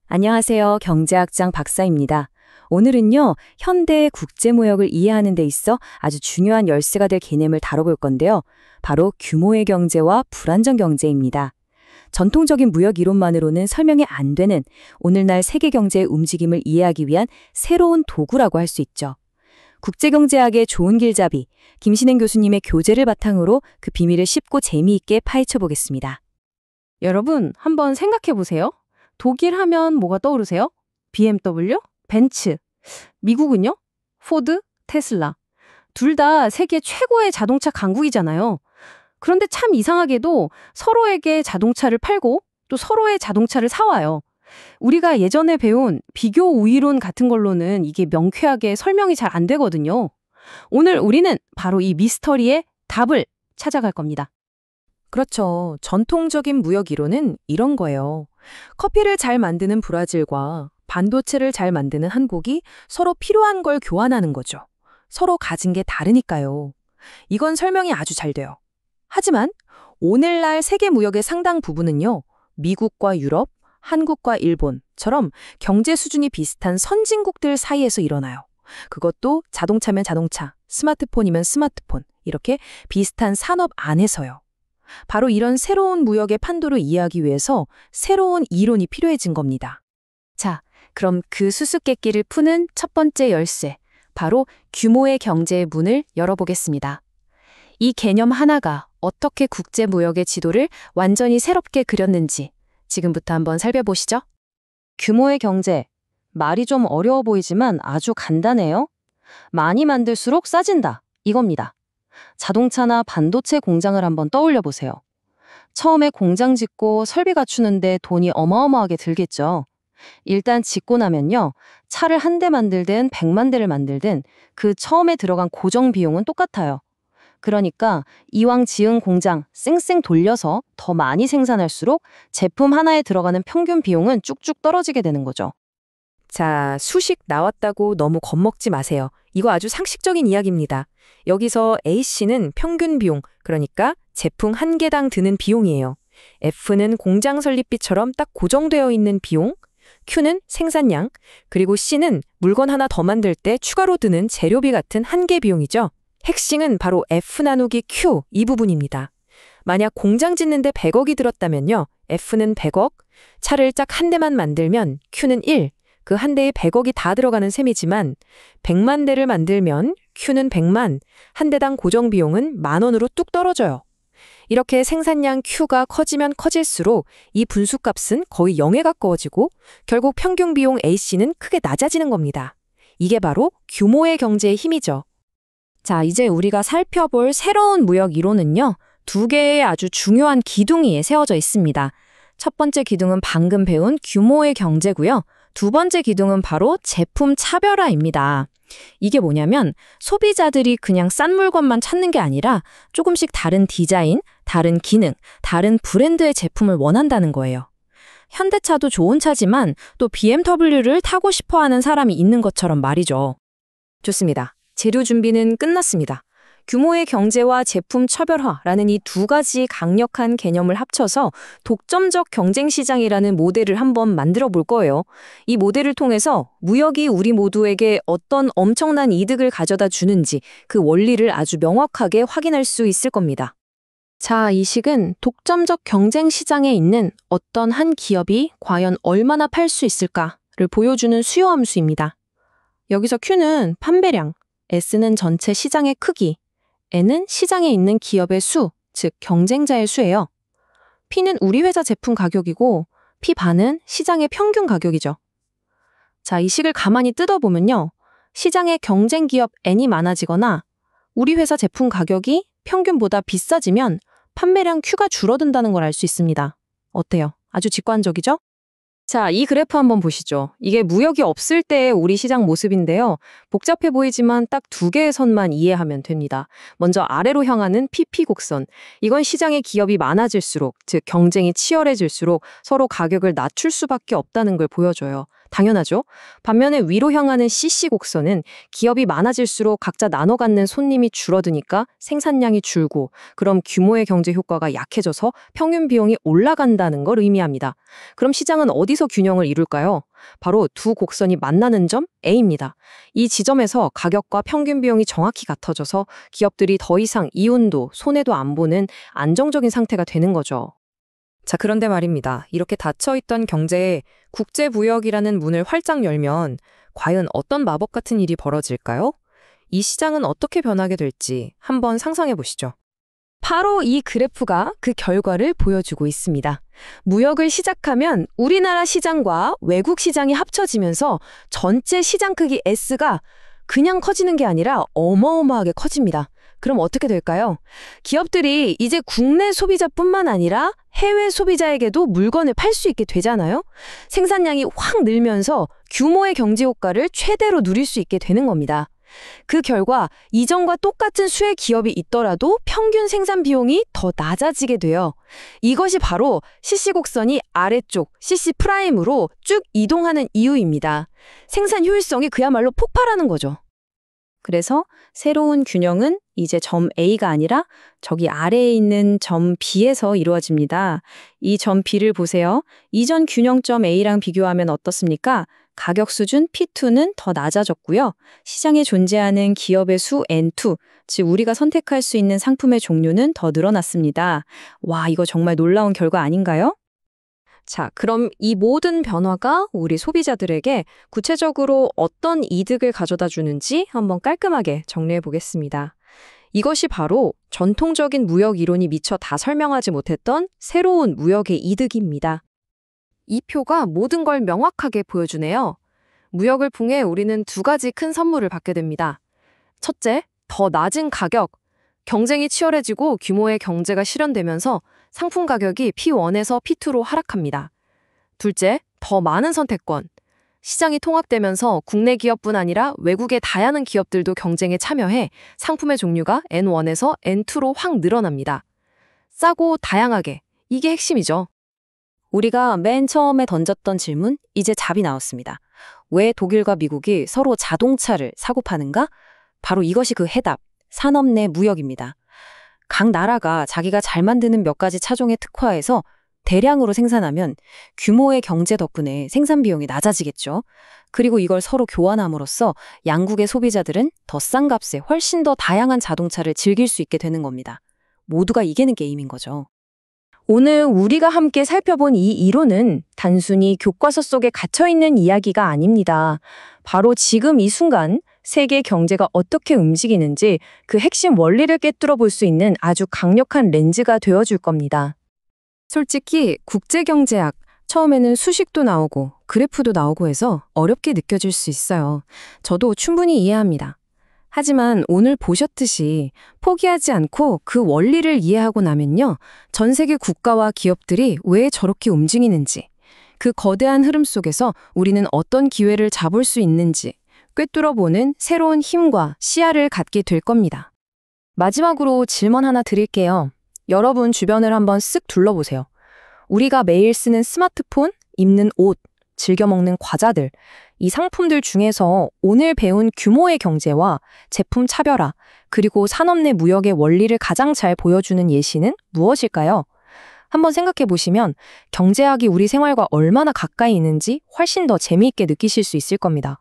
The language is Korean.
안녕하세요. 경제학장 박사입니다. 오늘은요, 현대의 국제무역을 이해하는 데 있어 아주 중요한 열쇠가 될 개념을 다뤄볼 건데요. 바로 규모의 경제와 불완전 경제입니다. 전통적인 무역 이론만으로는 설명이 안 되는 오늘날 세계 경제의 움직임을 이해하기 위한 새로운 도구라고 할 수 있죠. 국제경제학의 좋은 길잡이, 김신행 교수님의 교재를 바탕으로 그 비밀을 쉽고 재미있게 파헤쳐 보겠습니다. 여러분, 한번 생각해 보세요. 독일 하면 뭐가 떠오르세요? BMW, 벤츠. 미국은요? 포드, 테슬라. 둘 다 세계 최고의 자동차 강국이잖아요. 그런데 참 이상하게도 서로에게 자동차를 팔고 또 서로의 자동차를 사와요. 우리가 예전에 배운 비교 우위론 같은 걸로는 이게 명쾌하게 설명이 잘 안 되거든요. 오늘 우리는 바로 이 미스터리의 답을 찾아갈 겁니다. 그렇죠. 전통적인 무역 이론은 이런 거예요. 커피를 잘 만드는 브라질과 반도체를 잘 만드는 한국이 서로 필요한 걸 교환하는 거죠. 서로 가진 게 다르니까요. 이건 설명이 아주 잘 돼요. 하지만 오늘날 세계 무역의 상당 부분은요. 미국과 유럽, 한국과 일본처럼 경제 수준이 비슷한 선진국들 사이에서 일어나요. 그것도 자동차면 자동차, 스마트폰이면 스마트폰, 이렇게 비슷한 산업 안에서요. 바로 이런 새로운 무역의 판도를 이해하기 위해서 새로운 이론이 필요해진 겁니다. 자, 그럼 그 수수께끼를 푸는 첫 번째 열쇠, 바로 규모의 경제의 문을 열어보겠습니다. 이 개념 하나가 어떻게 국제무역의 지도를 완전히 새롭게 그렸는지 지금부터 한번 살펴보시죠. 규모의 경제. 말이 좀 어려워 보이지만 아주 간단해요. 많이 만들수록 싸진다. 이겁니다. 자동차나 반도체 공장을 한번 떠올려 보세요. 처음에 공장 짓고 설비 갖추는데 돈이 어마어마하게 들겠죠. 일단 짓고 나면요. 차를 한 대 만들든 100만 대를 만들든 그 처음에 들어간 고정 비용은 똑같아요. 그러니까 이왕 지은 공장 쌩쌩 돌려서 더 많이 생산할수록 제품 하나에 들어가는 평균 비용은 쭉쭉 떨어지게 되는 거죠. 자, 수식 나왔다고 너무 겁먹지 마세요. 이거 아주 상식적인 이야기입니다. 여기서 A씨는 평균 비용, 그러니까 제품 한 개당 드는 비용이에요. F는 공장 설립비처럼 딱 고정되어 있는 비용, Q는 생산량, 그리고 C는 물건 하나 더 만들 때 추가로 드는 재료비 같은 한계 비용이죠. 핵심은 바로 F 나누기 Q 이 부분입니다. 만약 공장 짓는데 100억이 들었다면요. F는 100억, 차를 짝 한 대만 만들면 Q는 1, 그 한 대에 100억이 다 들어가는 셈이지만 100만 대를 만들면 Q는 100만, 한 대당 고정 비용은 10,000원으로 뚝 떨어져요. 이렇게 생산량 Q가 커지면 커질수록 이 분수값은 거의 0에 가까워지고 결국 평균 비용 A씨는 크게 낮아지는 겁니다. 이게 바로 규모의 경제의 힘이죠. 자, 이제 우리가 살펴볼 새로운 무역 이론은요. 두 개의 아주 중요한 기둥이 세워져 있습니다. 첫 번째 기둥은 방금 배운 규모의 경제고요. 두 번째 기둥은 바로 제품 차별화입니다. 이게 뭐냐면 소비자들이 그냥 싼 물건만 찾는 게 아니라 조금씩 다른 디자인, 다른 기능, 다른 브랜드의 제품을 원한다는 거예요. 현대차도 좋은 차지만 또 BMW를 타고 싶어 하는 사람이 있는 것처럼 말이죠. 좋습니다. 재료 준비는 끝났습니다. 규모의 경제와 제품 차별화라는 이 두 가지 강력한 개념을 합쳐서 독점적 경쟁 시장이라는 모델을 한번 만들어 볼 거예요. 이 모델을 통해서 무역이 우리 모두에게 어떤 엄청난 이득을 가져다 주는지 그 원리를 아주 명확하게 확인할 수 있을 겁니다. 자, 이 식은 독점적 경쟁 시장에 있는 어떤 한 기업이 과연 얼마나 팔 수 있을까를 보여주는 수요 함수입니다. 여기서 Q는 판매량, S는 전체 시장의 크기, N은 시장에 있는 기업의 수, 즉 경쟁자의 수예요. P는 우리 회사 제품 가격이고 P 반은 시장의 평균 가격이죠. 자, 이 식을 가만히 뜯어보면요. 시장의 경쟁 기업 N이 많아지거나 우리 회사 제품 가격이 평균보다 비싸지면 판매량 Q가 줄어든다는 걸 알 수 있습니다. 어때요? 아주 직관적이죠? 자, 이 그래프 한번 보시죠. 이게 무역이 없을 때의 우리 시장 모습인데요. 복잡해 보이지만 딱 두 개의 선만 이해하면 됩니다. 먼저 아래로 향하는 PP 곡선. 이건 시장의 기업이 많아질수록, 즉 경쟁이 치열해질수록 서로 가격을 낮출 수밖에 없다는 걸 보여줘요. 당연하죠. 반면에 위로 향하는 CC 곡선은 기업이 많아질수록 각자 나눠 갖는 손님이 줄어드니까 생산량이 줄고 그럼 규모의 경제 효과가 약해져서 평균 비용이 올라간다는 걸 의미합니다. 그럼 시장은 어디서 균형을 이룰까요? 바로 두 곡선이 만나는 점 A입니다. 이 지점에서 가격과 평균 비용이 정확히 같아져서 기업들이 더 이상 이윤도 손해도 안 보는 안정적인 상태가 되는 거죠. 자, 그런데 말입니다. 이렇게 닫혀있던 경제에 국제무역이라는 문을 활짝 열면 과연 어떤 마법 같은 일이 벌어질까요? 이 시장은 어떻게 변하게 될지 한번 상상해 보시죠. 바로 이 그래프가 그 결과를 보여주고 있습니다. 무역을 시작하면 우리나라 시장과 외국 시장이 합쳐지면서 전체 시장 크기 S가 그냥 커지는 게 아니라 어마어마하게 커집니다. 그럼 어떻게 될까요? 기업들이 이제 국내 소비자뿐만 아니라 해외 소비자에게도 물건을 팔 수 있게 되잖아요. 생산량이 확 늘면서 규모의 경제 효과를 최대로 누릴 수 있게 되는 겁니다. 그 결과 이전과 똑같은 수의 기업이 있더라도 평균 생산 비용이 더 낮아지게 돼요. 이것이 바로 CC 곡선이 아래쪽 CC 프라임으로 쭉 이동하는 이유입니다. 생산 효율성이 그야말로 폭발하는 거죠. 그래서 새로운 균형은 이제 점 A가 아니라 저기 아래에 있는 점 B에서 이루어집니다. 이 점 B를 보세요. 이전 균형점 A랑 비교하면 어떻습니까? 가격 수준 P2는 더 낮아졌고요. 시장에 존재하는 기업의 수 N2, 즉 우리가 선택할 수 있는 상품의 종류는 더 늘어났습니다. 와, 이거 정말 놀라운 결과 아닌가요? 자, 그럼 이 모든 변화가 우리 소비자들에게 구체적으로 어떤 이득을 가져다 주는지 한번 깔끔하게 정리해 보겠습니다. 이것이 바로 전통적인 무역 이론이 미처 다 설명하지 못했던 새로운 무역의 이득입니다. 이 표가 모든 걸 명확하게 보여주네요. 무역을 통해 우리는 두 가지 큰 선물을 받게 됩니다. 첫째, 더 낮은 가격. 경쟁이 치열해지고 규모의 경제가 실현되면서 상품 가격이 P1에서 P2로 하락합니다. 둘째, 더 많은 선택권. 시장이 통합되면서 국내 기업뿐 아니라 외국의 다양한 기업들도 경쟁에 참여해 상품의 종류가 N1에서 N2로 확 늘어납니다. 싸고 다양하게. 이게 핵심이죠. 우리가 맨 처음에 던졌던 질문, 이제 답이 나왔습니다. 왜 독일과 미국이 서로 자동차를 사고 파는가? 바로 이것이 그 해답, 산업 내 무역입니다. 각 나라가 자기가 잘 만드는 몇 가지 차종에 특화해서 대량으로 생산하면 규모의 경제 덕분에 생산 비용이 낮아지겠죠. 그리고 이걸 서로 교환함으로써 양국의 소비자들은 더 싼 값에 훨씬 더 다양한 자동차를 즐길 수 있게 되는 겁니다. 모두가 이기는 게임인 거죠. 오늘 우리가 함께 살펴본 이 이론은 단순히 교과서 속에 갇혀있는 이야기가 아닙니다. 바로 지금 이 순간 세계 경제가 어떻게 움직이는지 그 핵심 원리를 꿰뚫어 볼 수 있는 아주 강력한 렌즈가 되어줄 겁니다. 솔직히 국제경제학, 처음에는 수식도 나오고 그래프도 나오고 해서 어렵게 느껴질 수 있어요. 저도 충분히 이해합니다. 하지만 오늘 보셨듯이 포기하지 않고 그 원리를 이해하고 나면요, 전 세계 국가와 기업들이 왜 저렇게 움직이는지, 그 거대한 흐름 속에서 우리는 어떤 기회를 잡을 수 있는지 꿰뚫어보는 새로운 힘과 시야를 갖게 될 겁니다. 마지막으로 질문 하나 드릴게요. 여러분 주변을 한번 쓱 둘러보세요. 우리가 매일 쓰는 스마트폰, 입는 옷, 즐겨 먹는 과자들, 이 상품들 중에서 오늘 배운 규모의 경제와 제품 차별화, 그리고 산업 내 무역의 원리를 가장 잘 보여주는 예시는 무엇일까요? 한번 생각해 보시면 경제학이 우리 생활과 얼마나 가까이 있는지 훨씬 더 재미있게 느끼실 수 있을 겁니다.